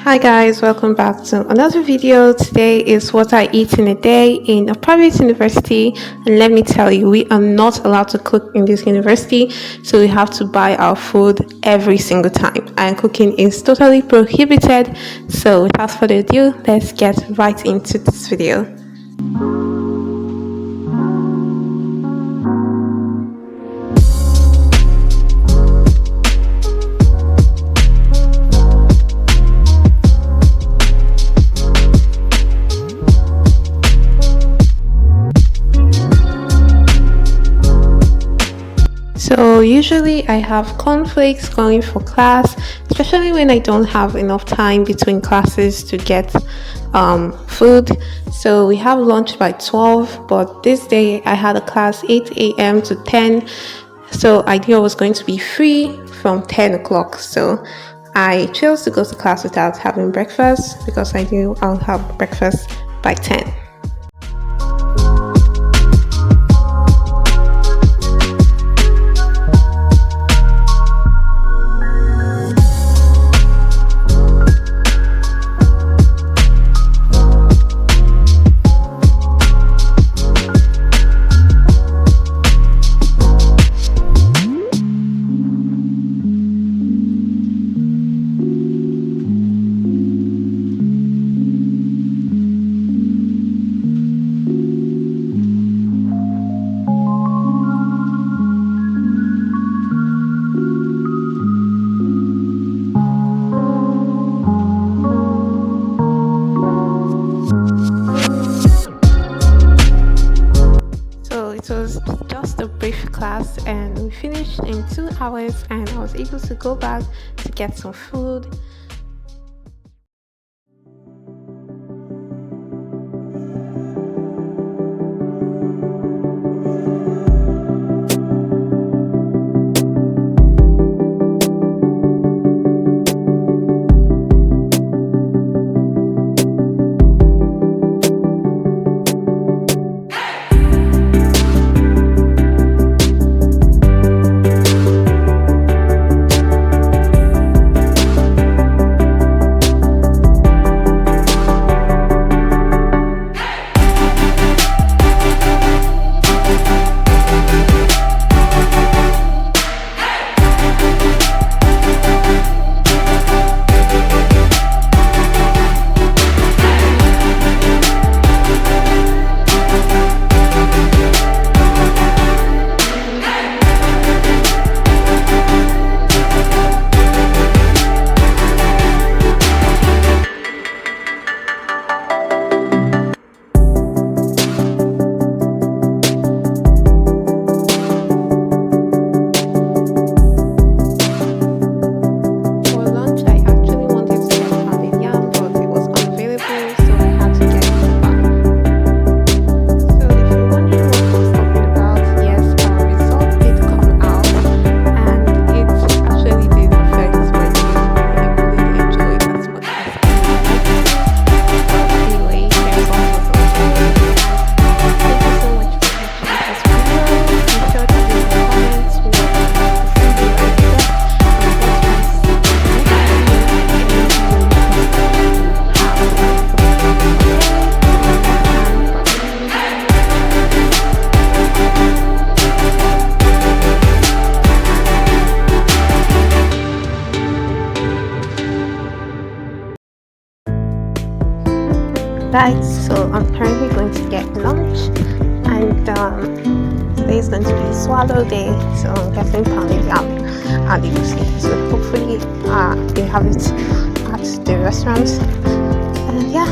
Hi guys, welcome back to another video. Today is what I eat in a day in a private university, and let me tell you, we are not allowed to cook in this university, so we have to buy our food every single time, and cooking is totally prohibited. So without further ado, let's get right into this video. So usually I have cornflakes going for class, especially when I don't have enough time between classes to get food. So we have lunch by 12, but this day I had a class 8 a.m. to 10. So I knew I was going to be free from 10 o'clock. So I chose to go to class without having breakfast because I knew I'll have breakfast by 10. It was just a brief class and we finished in 2 hours, and I was able to go back to get some food. Right, so I'm currently going to get lunch, and today is going to be swallow day, so I'm getting pounded yam and egusi. So hopefully they have it at the restaurant, and yeah,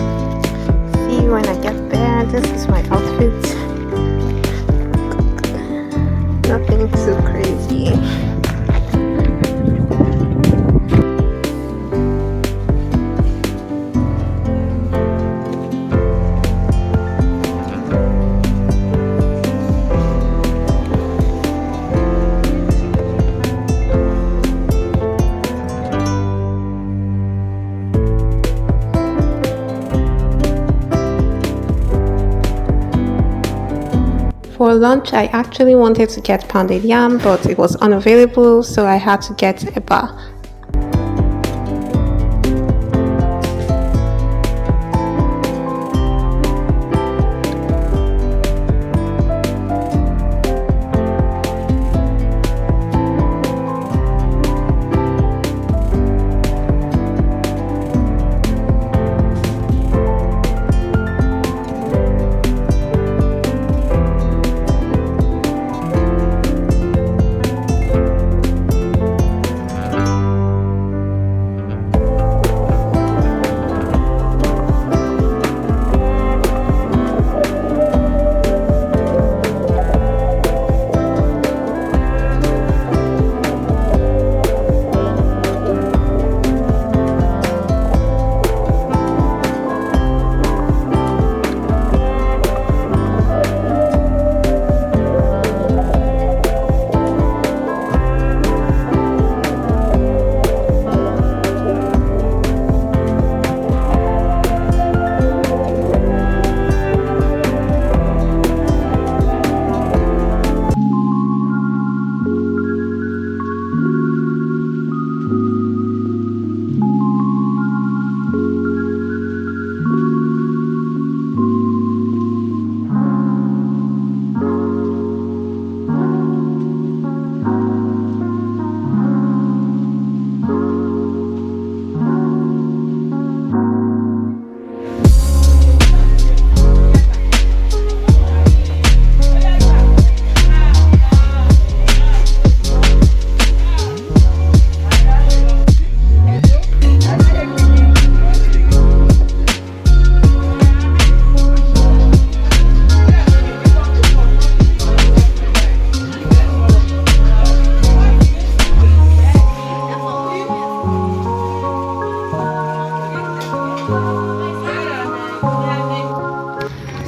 see you when I get there. This is my outfit, nothing too crazy. For lunch, I actually wanted to get pounded yam, but it was unavailable, so I had to get eba.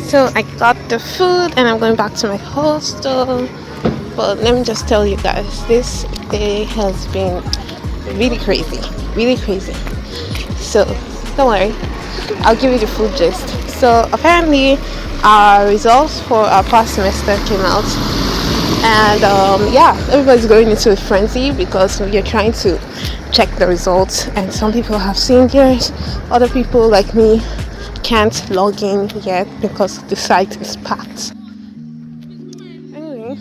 So I got the food and I'm going back to my hostel. But let me just tell you guys, this day has been really crazy, really crazy. So don't worry, I'll give you the full gist. So apparently our results for our past semester came out, and yeah, everybody's going into a frenzy because we are trying to check the results, and some people have seen theirs, other people like me can't log in yet because the site is packed. Anyway,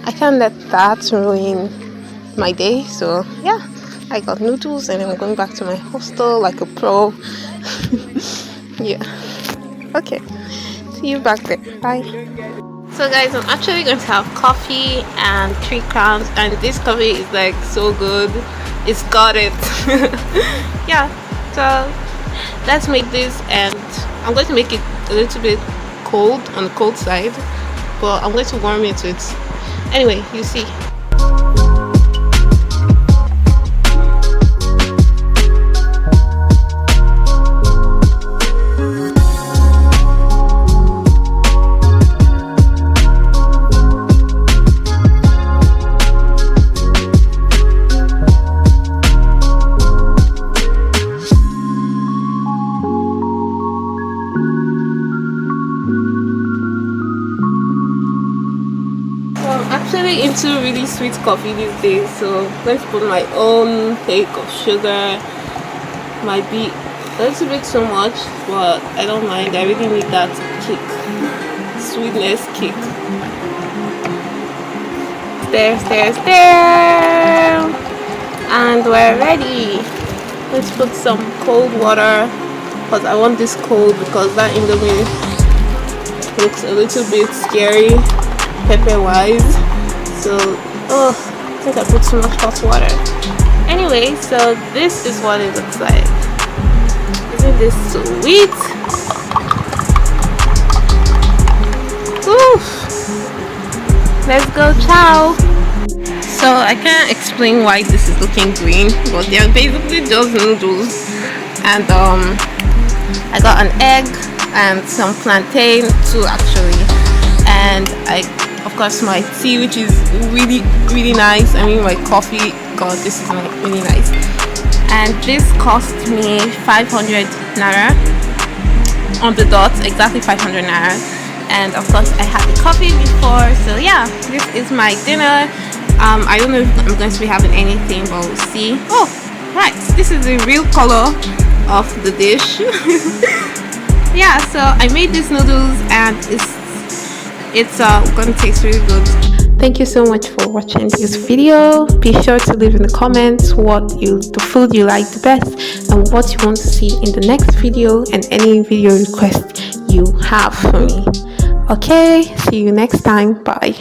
I can't let that ruin my day, so yeah, I got noodles and I'm going back to my hostel like a pro. Yeah, okay, see you back there, bye. So guys, I'm actually going to have coffee and 3 crowns, and this coffee is like so good, it's got it. Yeah, so let's make this, and I'm going to make it a little bit cold, on the cold side, but I'm going to warm it with, anyway, you see. Actually into really sweet coffee these days, so let's put my own take of sugar. Might be a little bit too much, but I don't mind. I really need that kick, sweetness kick. There, and we're ready. Let's put some cold water, because I want this cold because that indomie looks a little bit scary pepper wise. So I think I put too much hot water. Anyway, so this is what it looks like. Isn't this sweet? Oof. Let's go, ciao. So I can't explain why this is looking green, but they are basically just noodles. And I got an egg and some plantain too, actually, and of course my tea, which is really really nice. I mean my coffee, god, this is really nice. And this cost me 500 naira on the dot, exactly 500 naira. And of course I had the coffee before, so yeah, this is my dinner. I don't know if I'm going to be having anything, but we'll see. Oh right, this is the real color of the dish. Yeah, so I made these noodles and it's gonna taste really good. Thank you so much for watching this video. Be sure to leave in the comments the food you like the best and what you want to see in the next video, and any video requests you have for me. Okay, see you next time. Bye.